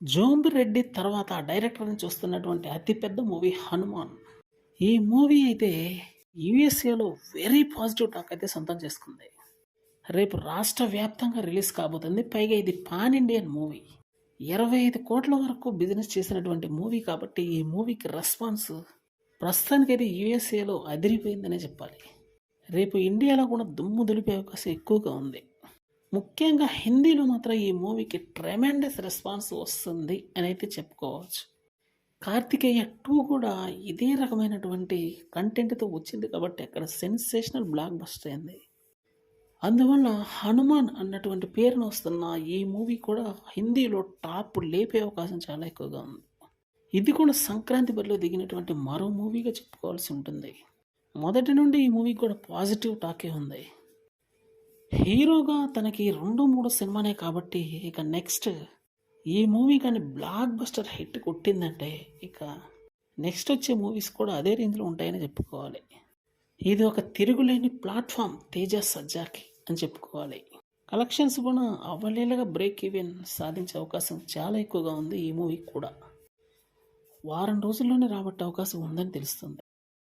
జోంబి రెడ్డి తర్వాత డైరెక్టర్‌ని చూస్తున్నటువంటి అతిపెద్ద మూవీ 'హనుమాన్'. ఈ మూవీ అయితే యూఎస్ఏలో వెరీ పాజిటివ్ టాక్ అయితే సొంతం చేసుకుంది. రేపు రాష్ట్ర వ్యాప్తంగా రిలీజ్ కాబోతుంది. పైగా ఇది పాన్ ఇండియన్ మూవీ. 25,00,00,000 వరకు బిజినెస్ చేసినటువంటి మూవీ కాబట్టి ఈ మూవీకి రెస్పాన్స్ ప్రస్తుతానికైతే యూఎస్ఏలో అదిరిపోయిందనే చెప్పాలి. రేపు ఇండియాలో కూడా దుమ్ము దులిపే అవకాశం ఎక్కువగా ఉంది. ముఖ్యంగా హిందీలో మాత్రం ఈ మూవీకి ట్రెమెండస్ రెస్పాన్స్ వస్తుంది అని అయితే చెప్పుకోవచ్చు. 'కార్తికేయ 2' కూడా ఇదే రకమైనటువంటి కంటెంట్‌తో వచ్చింది కాబట్టి అక్కడ సెన్సేషనల్ బ్లాక్ బస్టర్ అయింది. అందువల్ల 'హనుమాన్' అన్నటువంటి పేరున వస్తున్న ఈ మూవీ కూడా హిందీలో టాప్ లేపే అవకాశం చాలా ఎక్కువగా ఉంది. ఇది కూడా సంక్రాంతి బరిలో దిగినటువంటి మరో మూవీగా చెప్పుకోవాల్సి ఉంటుంది. మొదటి నుండి ఈ మూవీకి కూడా పాజిటివ్ టాకే ఉంది. హీరోగా తనకి 2, 3 సినిమానే కాబట్టి ఇక నెక్స్ట్ ఈ మూవీ కానీ బ్లాక్ బస్టర్ హిట్ కొట్టిందంటే ఇక నెక్స్ట్ వచ్చే మూవీస్ కూడా అదే రేంజ్లో ఉంటాయని చెప్పుకోవాలి. ఇది ఒక తిరుగులేని ప్లాట్ఫామ్ తేజ సజ్జాకి అని చెప్పుకోవాలి. కలెక్షన్స్ కూడా అవలీలగా బ్రేక్ ఈవెన్ సాధించే అవకాశం చాలా ఎక్కువగా ఉంది. ఈ మూవీ కూడా వారం రోజుల్లోనే రాబట్టే అవకాశం ఉందని తెలుస్తుంది.